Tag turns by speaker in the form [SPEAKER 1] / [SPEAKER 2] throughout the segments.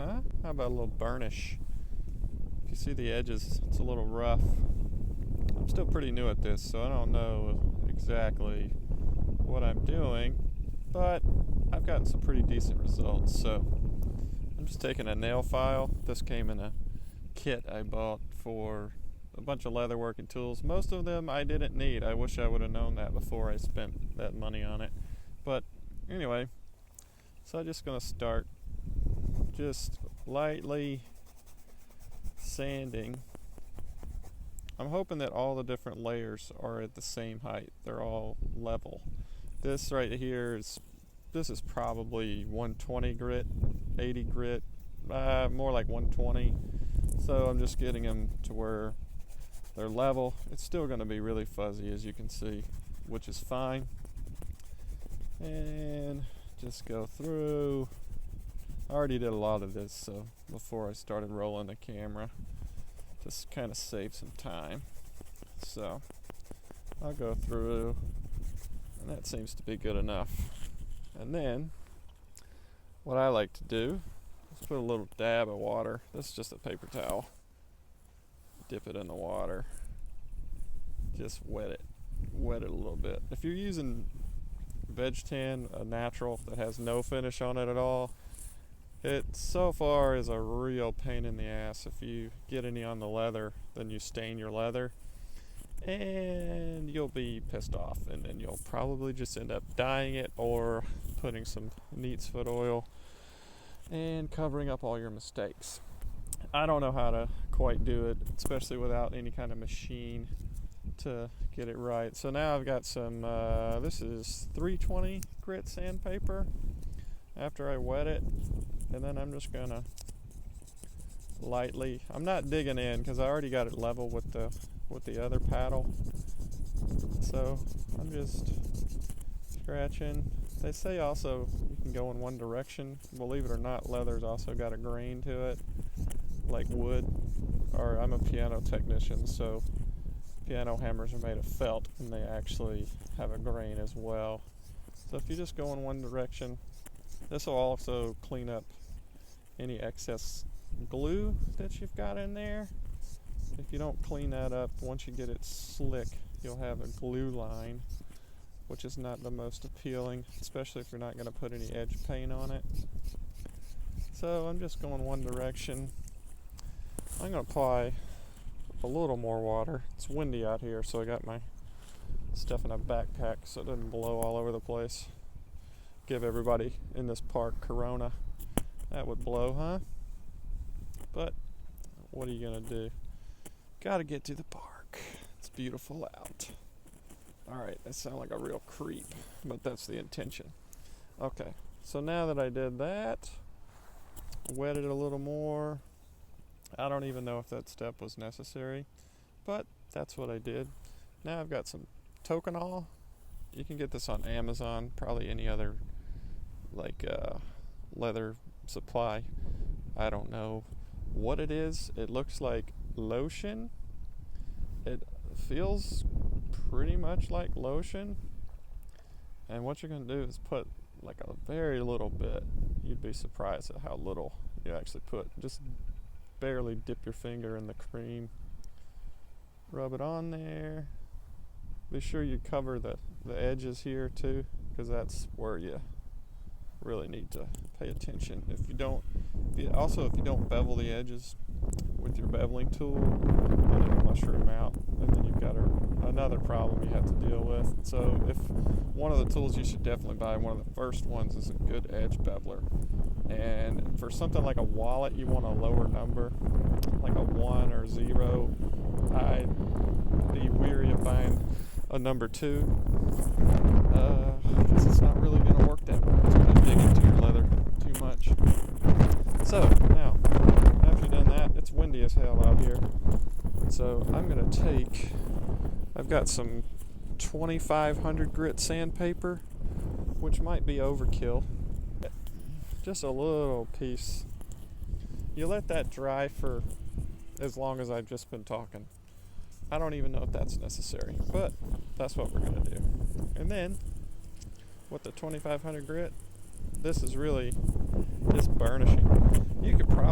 [SPEAKER 1] huh? How about a little burnish? If you see the edges, it's a little rough. I'm still pretty new at this, so I don't know exactly what I'm doing, but I've gotten some pretty decent results. So I'm just taking a nail file. This came in a kit I bought for a bunch of leatherworking tools. Most of them I didn't need. I wish I would have known that before I spent that money on it. But anyway, so I'm just going to start just lightly sanding. I'm hoping that all the different layers are at the same height. They're all level. This right here this is probably 120 grit, 80 grit, more like 120. So I'm just getting them to where they're level. It's still going to be really fuzzy, as you can see, which is fine. And just go through. I already did a lot of this, so before I started rolling the camera, just kind of save some time. So I'll go through, and that seems to be good enough. And then what I like to do is put a little dab of water. This is just a paper towel. Dip it in the water. Just wet it a little bit. If you're using veg tan, a natural that has no finish on it at all, it so far is a real pain in the ass. If you get any on the leather, then you stain your leather and you'll be pissed off, and then you'll probably just end up dyeing it or putting some neat's foot oil and covering up all your mistakes. I don't know how to quite do it, especially without any kind of machine to get it right. So now I've got some, this is 320 grit sandpaper after I wet it, and then I'm just gonna lightly, I'm not digging in because I already got it level with the other paddle, so I'm just scratching. They say also you can go in one direction. Believe it or not, leather's also got a grain to it, like wood. Or I'm a piano technician, so piano hammers are made of felt, and they actually have a grain as well. So if you just go in one direction, this will also clean up any excess glue that you've got in there. If you don't clean that up, once you get it slick, you'll have a glue line, which is not the most appealing, especially if you're not going to put any edge paint on it. So I'm just going one direction. I'm going to apply a little more water. It's windy out here, so I got my stuff in a backpack so it doesn't blow all over the place. Give everybody in this park Corona. That would blow, huh? But what are you going to do? Got to get to the park. It's beautiful out. Alright, I sound like a real creep, but that's the intention. Okay, so now that I did that, wet it a little more. I don't even know if that step was necessary, but that's what I did. Now I've got some Tokonol. You can get this on Amazon, probably any other leather supply. I don't know what it is. It looks like lotion. It feels pretty much like lotion, and what you're going to do is put like a very little bit. You'd be surprised at how little you actually put. Just barely dip your finger in the cream, rub it on there. Be sure you cover the edges here too, because that's where you really need to pay attention. If you don't bevel the edges with your beveling tool, then it'll mushroom out, and then you've got another problem you have to deal with. So if one of the tools you should definitely buy, one of the first ones, is a good edge beveler. And for something like a wallet, you want a lower number, like a 1 or 0. I'd be weary of buying a number 2, because it's not really going to work that well. It's going to dig into your leather too much. So now, after you've done that, it's windy as hell out here. So I'm going to I've got some 2500 grit sandpaper, which might be overkill. Just a little piece. You let that dry for as long as I've just been talking. I don't even know if that's necessary, but that's what we're going to do. And then, with the 2500 grit, this is burnishing. You could probably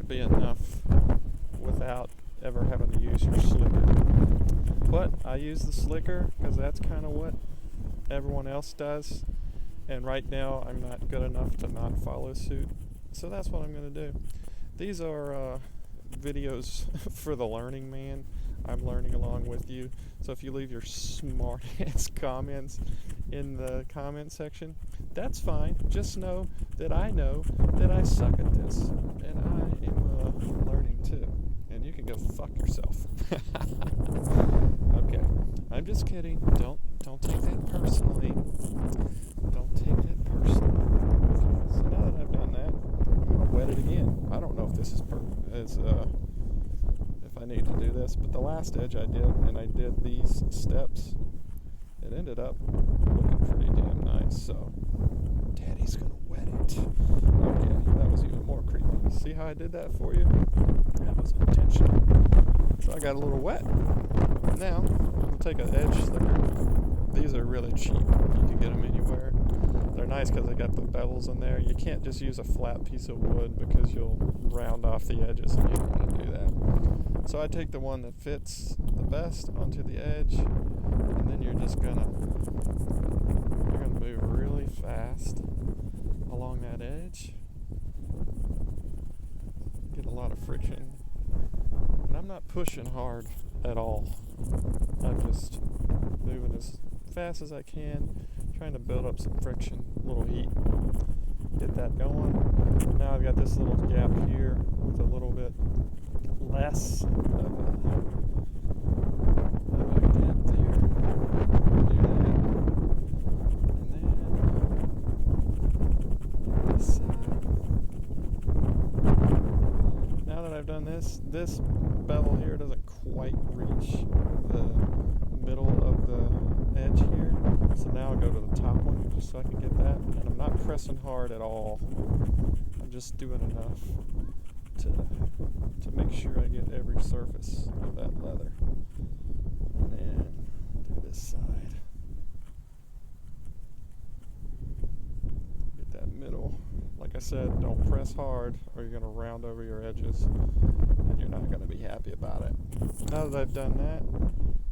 [SPEAKER 1] might be enough without ever having to use your slicker. But I use the slicker because that's kind of what everyone else does, and right now I'm not good enough to not follow suit, so that's what I'm going to do. These are videos for the learning man. I'm learning along with you, so if you leave your smart ass comments in the comment section, that's fine. Just know that I suck at this, and I am learning too, and you can go fuck yourself. Okay, I'm just kidding. Don't take that personally. Don't take that personally. Okay, so now that I've done that, I'm gonna wet it again. I don't know if this is if I need to do this, but the last edge I did, and I did these steps, it ended up looking pretty damn nice. So Daddy's gonna wet it. Okay, that was even more creepy. See how I did that for you? That was intentional. So I got a little wet. Now, I'll take an edge slicker. These are really cheap. You can get them anywhere. They're nice because they got the bevels in there. You can't just use a flat piece of wood because you'll round off the edges, and you don't want to do that. So I take the one that fits the best onto the edge, and then you're gonna move really fast along that edge. Get a lot of friction. And I'm not pushing hard at all. I'm just moving as fast as I can, trying to build up some friction, a little heat, get that going. Now I've got this little gap here with a little bit less of a gap there. Do that. And then this side. Now that I've done this bevel here doesn't quite reach the middle of the edge here, so now I'll go to the top one just so I can get that, and I'm not pressing hard at all. I'm just doing enough to make sure I get every surface of that leather. And then do this side. Get that middle. Like I said, don't press hard or you're going to round over your edges and you're not going to be happy about it. Now that I've done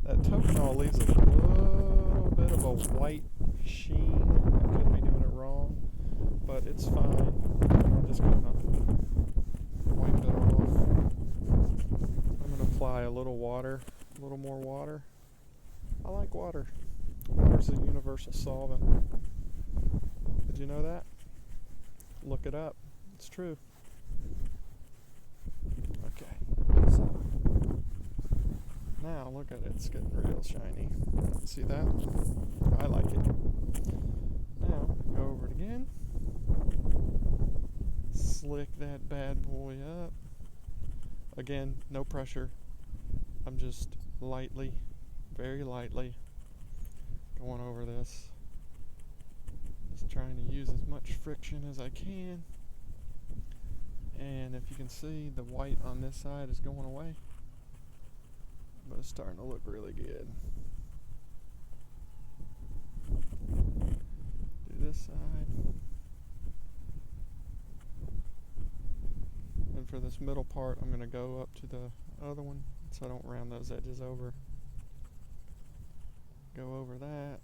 [SPEAKER 1] that tokenol leaves a little bit of a white sheen. I could be doing it wrong, but it's fine. I'm just going to wipe it off. I'm going to apply a little more water. I like water. Water's a universal solvent. Did you know that? Look it up. It's true. Okay. So now look at it. It's getting real shiny. See that? I like it. Now go over it again. Slick that bad boy up. Again, no pressure. I'm just lightly, very lightly going over this. Just trying to use as much friction as I can. And if you can see, the white on this side is going away, but it's starting to look really good. Do this side. And for this middle part, I'm going to go up to the other one so I don't round those edges over. Go over that.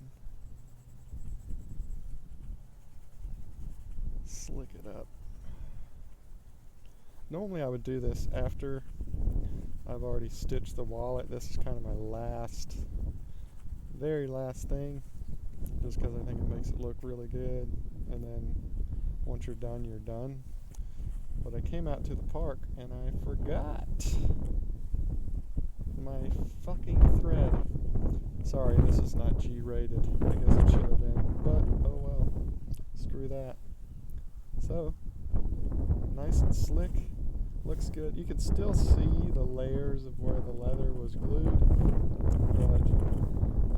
[SPEAKER 1] Slick it up. Normally I would do this after I've already stitched the wallet. This is kind of my very last thing, just because I think it makes it look really good, and then once you're done, you're done. But I came out to the park and I forgot my fucking thread. Sorry, this is not G-rated. I guess it should have been, but oh well. Screw that. So, nice and slick. Looks good. You can still see the layers of where the leather was glued, but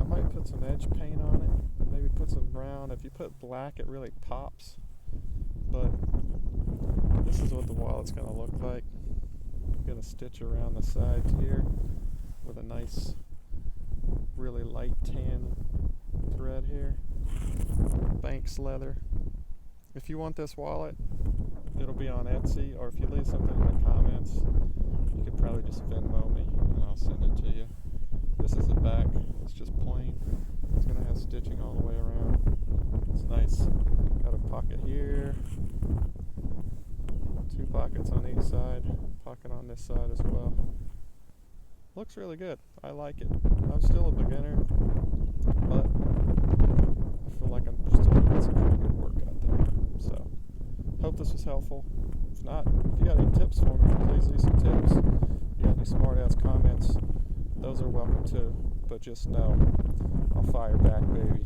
[SPEAKER 1] I might put some edge paint on it. Maybe put some brown. If you put black, it really pops. But this is what the wallet's going to look like. I'm going to stitch around the sides here with a nice, really light tan thread here. Banks leather. If you want this wallet, it'll be on Etsy, or if you leave something in the comments, you could probably just Venmo me and I'll send it to you. This is the back. It's just plain. It's going to have stitching all the way around. It's nice. Got a pocket here. 2 pockets on each side. Pocket on this side as well. Looks really good. I like it. I'm still a beginner, but I feel like I'm still doing some pretty good work out there. So, hope this was helpful. If not, if you got any tips for me, please leave some tips. If you got any smart ass comments, those are welcome too. But just know, I'll fire back, baby.